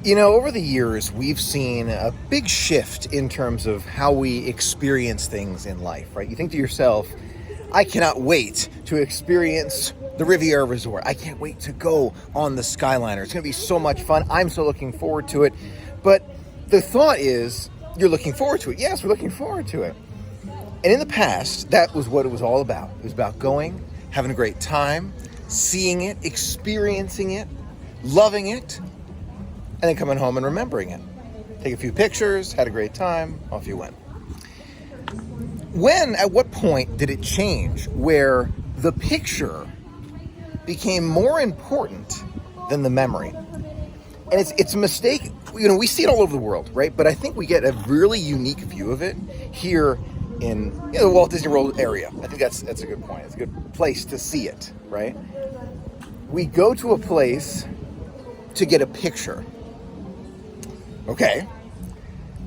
Over the years, we've seen a big shift in terms of how we experience things in life, right? You think to yourself, I cannot wait to experience the Riviera Resort. I can't wait to go on the Skyliner. It's going to be so much fun. I'm so looking forward to it. But the thought is, you're looking forward to it. Yes, we're looking forward to it. And in the past, that was what it was all about. It was about going, having a great time, seeing it, experiencing it, loving it, and then coming home and remembering it. Take a few pictures, had a great time, off you went. At what point did it change where the picture became more important than the memory? And it's a mistake. We see it all over the world, right? But I think we get a really unique view of it here in the Walt Disney World area. I think that's a good point. It's a good place to see it, right? We go to a place to get a picture. Okay.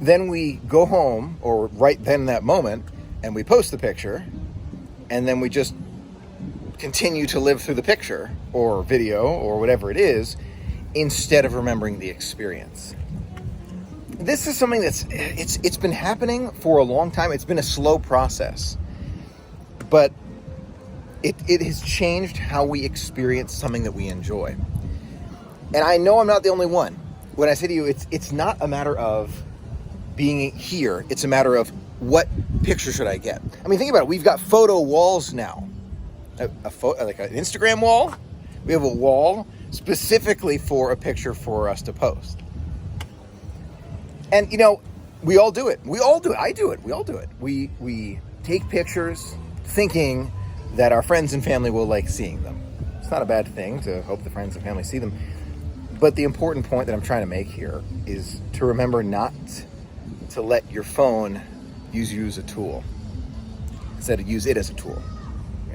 Then we go home, or right then that moment, and we post the picture, and then we just continue to live through the picture, or video, or whatever it is, instead of remembering the experience. This is something it's been happening for a long time. It's been a slow process, but it has changed how we experience something that we enjoy. And I know I'm not the only one. When I say to you, it's not a matter of being here. It's a matter of what picture should I get. I mean, think about it. We've got photo walls now. Like an Instagram wall. We have a wall specifically for a picture for us to post. And, we all do it. We all do it. I do it. We all do it. We take pictures thinking that our friends and family will like seeing them. It's not a bad thing to hope the friends and family see them. But the important point that I'm trying to make here is to remember not to let your phone use you as a tool. Instead of use it as a tool.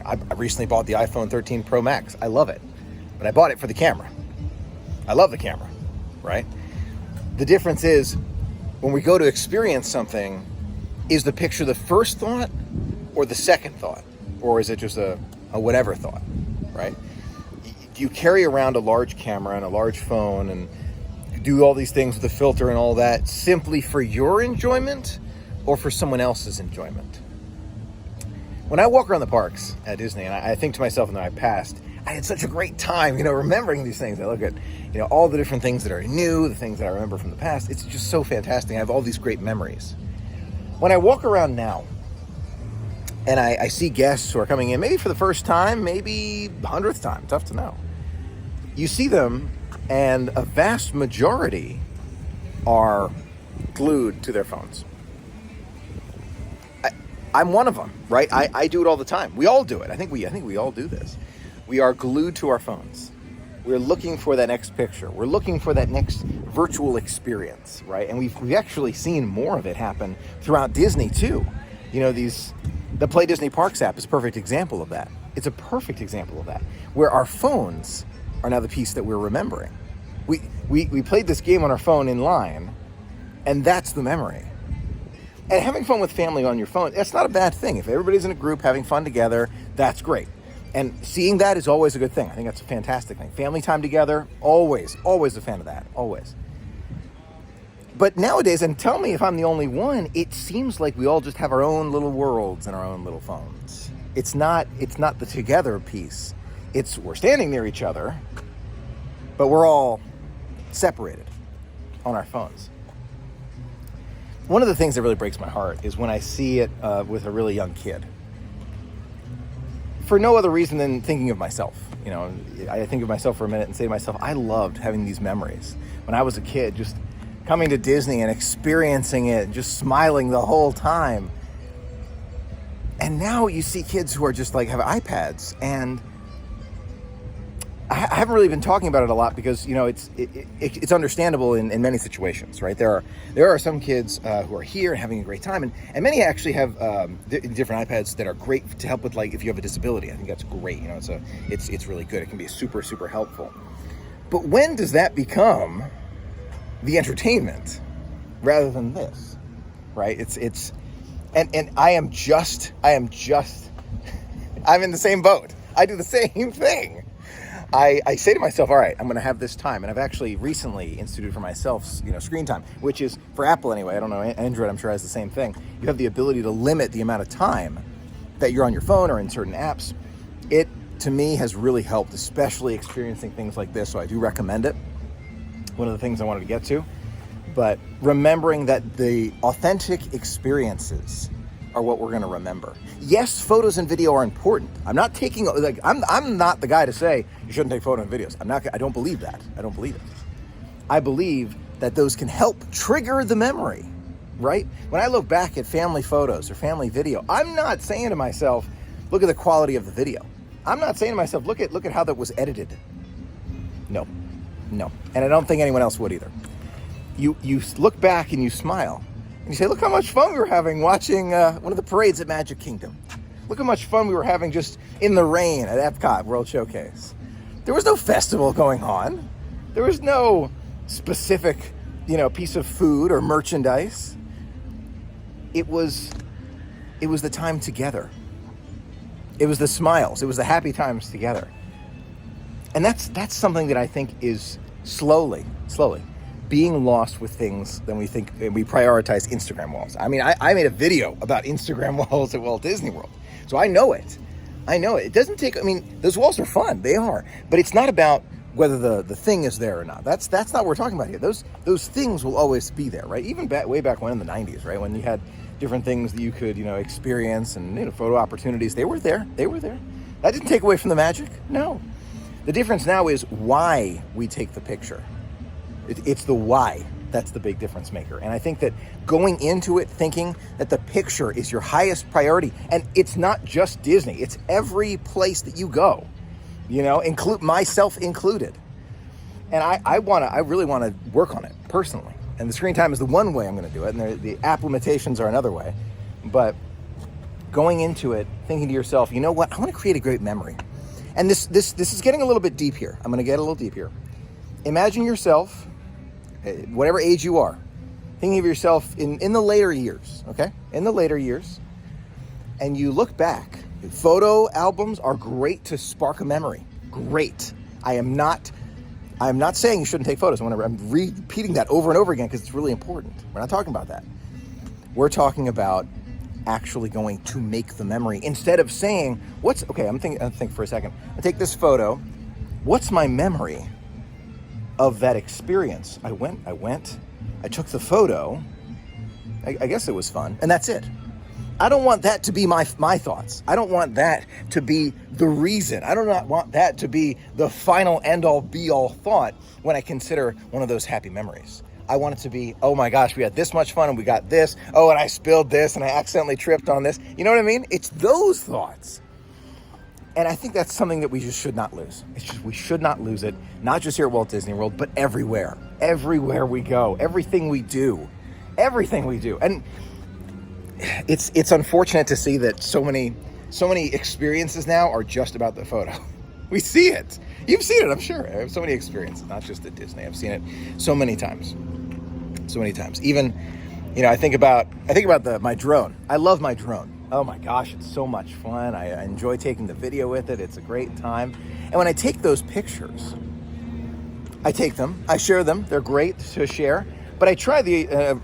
I recently bought the iPhone 13 Pro Max. I love it. But I bought it for the camera. I love the camera, right? The difference is, when we go to experience something, is the picture the first thought or the second thought? Or is it just a whatever thought, right? Do you carry around a large camera and a large phone and do all these things with a filter and all that simply for your enjoyment or for someone else's enjoyment? When I walk around the parks at Disney, and I think to myself, and then I passed, I had such a great time, remembering these things. I look at, all the different things that are new, the things that I remember from the past. It's just so fantastic. I have all these great memories. When I walk around now, and I see guests who are coming in, maybe for the first time, maybe 100th time, tough to know. You see them, and a vast majority are glued to their phones. I'm one of them, right? I do it all the time. We all do it. I think we all do this. We are glued to our phones. We're looking for that next picture. We're looking for that next virtual experience, right? And we've actually seen more of it happen throughout Disney too. The Play Disney Parks app is a perfect example of that. It's a perfect example of that, where our phones are now the piece that we're remembering. We played this game on our phone in line, and that's the memory. And having fun with family on your phone, that's not a bad thing. If everybody's in a group having fun together, that's great. And seeing that is always a good thing. I think that's a fantastic thing. Family time together, always a fan of that, always. But nowadays, and tell me if I'm the only one, it seems like we all just have our own little worlds and our own little phones. It's not the together piece. We're standing near each other, but we're all separated on our phones. One of the things that really breaks my heart is when I see it with a really young kid. For no other reason than thinking of myself. I think of myself for a minute and say to myself, I loved having these memories. When I was a kid, just coming to Disney and experiencing it, just smiling the whole time. And now you see kids who are just like have iPads, and I haven't really been talking about it a lot because it's understandable in many situations, right? There are some kids who are here and having a great time, and many actually have different iPads that are great to help with, like, if you have a disability. I think that's great. It's really good. It can be super, super helpful. But when does that become the entertainment rather than this, right? And I'm in the same boat. I do the same thing. I say to myself, all right, I'm going to have this time. And I've actually recently instituted for myself, screen time, which is, for Apple anyway, I don't know, Android I'm sure has the same thing. You have the ability to limit the amount of time that you're on your phone or in certain apps. It, to me, has really helped, especially experiencing things like this. So I do recommend it. One of the things I wanted to get to. But remembering that the authentic experiences are what we're going to remember. Yes, photos and video are important. I'm not taking, like, I'm not the guy to say you shouldn't take photos and videos. I don't believe that. I don't believe it. I believe that those can help trigger the memory, right? When I look back at family photos or family video, I'm not saying to myself, look at the quality of the video. I'm not saying to myself, look at how that was edited. No. And I don't think anyone else would either. You look back and you smile. And you say, look how much fun we were having watching one of the parades at Magic Kingdom. Look how much fun we were having just in the rain at Epcot World Showcase. There was no festival going on. There was no specific, piece of food or merchandise. It was the time together. It was the smiles. It was the happy times together. And that's something that I think is slowly being lost with things than we think. We prioritize Instagram walls. I mean, I made a video about Instagram walls at Walt Disney World. So I know it. It doesn't take, those walls are fun. They are. But it's not about whether the thing is there or not. That's not what we're talking about here. Those things will always be there, right? Even way back when in the 90s, right? When you had different things that you could, experience and, photo opportunities, they were there. That didn't take away from the magic. No. The difference now is why we take the picture. It's the why that's the big difference maker. And I think that going into it thinking that the picture is your highest priority, and it's not just Disney, it's every place that you go, include myself included. And I really want to work on it personally. And the screen time is the one way I'm going to do it, and the app limitations are another way. But going into it, thinking to yourself, you know what, I want to create a great memory. And this is getting a little bit deep here. I'm going to get a little deep here. Imagine yourself, whatever age you are, thinking of yourself in the later years, okay? In the later years, and you look back. Photo albums are great to spark a memory. Great. I am not saying you shouldn't take photos. I'm repeating that over and over again because it's really important. We're not talking about that. We're talking about actually going to make the memory instead of saying, I'm thinking for a second. I take this photo. What's my memory of that experience? I took the photo. I guess it was fun. And that's it. I don't want that to be my thoughts. I don't want that to be the reason. I do not want that to be the final end-all be-all thought when I consider one of those happy memories. I want it to be, oh my gosh, we had this much fun and we got this. Oh, and I spilled this and I accidentally tripped on this. You know what I mean? It's those thoughts. And I think that's something that we just should not lose. We should not lose it, not just here at Walt Disney World, but everywhere. Everywhere we go, everything we do. And it's unfortunate to see that so many experiences now are just about the photo. We see it. You've seen it, I'm sure. I have so many experiences, not just at Disney. I've seen it so many times. Even, I think about my drone. I love my drone. Oh my gosh, it's so much fun. I enjoy taking the video with it. It's a great time. And when I take those pictures, I take them, I share them. They're great to share. But I tried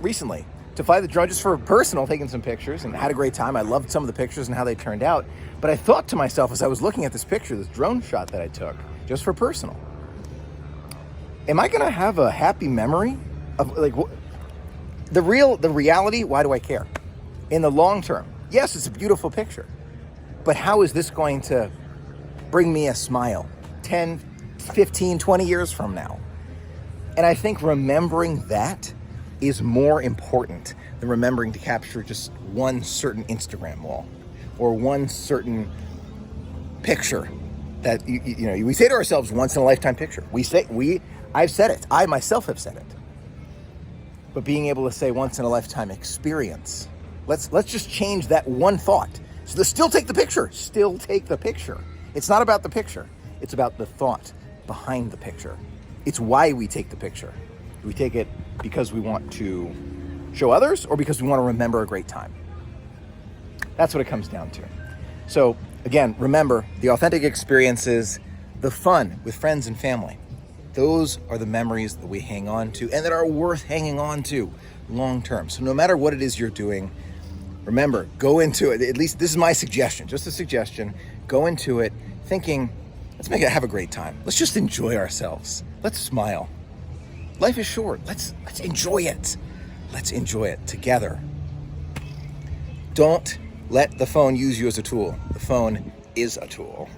recently to fly the drone just for personal, taking some pictures, and had a great time. I loved some of the pictures and how they turned out. But I thought to myself as I was looking at this drone shot that I took, just for personal, am I going to have a happy memory of the reality? Why do I care? In the long term, yes, it's a beautiful picture, but how is this going to bring me a smile 10, 15, 20 years from now? And I think remembering that is more important than remembering to capture just one certain Instagram wall or one certain picture that we say to ourselves, once in a lifetime picture. I've said it. I myself have said it. But being able to say once in a lifetime experience, let's just change that one thought. So still take the picture. Still take the picture. It's not about the picture. It's about the thought behind the picture. It's why we take the picture. Do we take it because we want to show others or because we want to remember a great time? That's what it comes down to. So again, remember, the authentic experiences the fun with friends and family. Those are the memories that we hang on to and that are worth hanging on to long term. So no matter what it is you're doing, remember, go into it. At least this is my suggestion, just a suggestion. Go into it thinking, let's have a great time. Let's just enjoy ourselves. Let's smile. Life is short. Let's enjoy it. Let's enjoy it together. Don't let the phone use you as a tool. The phone is a tool.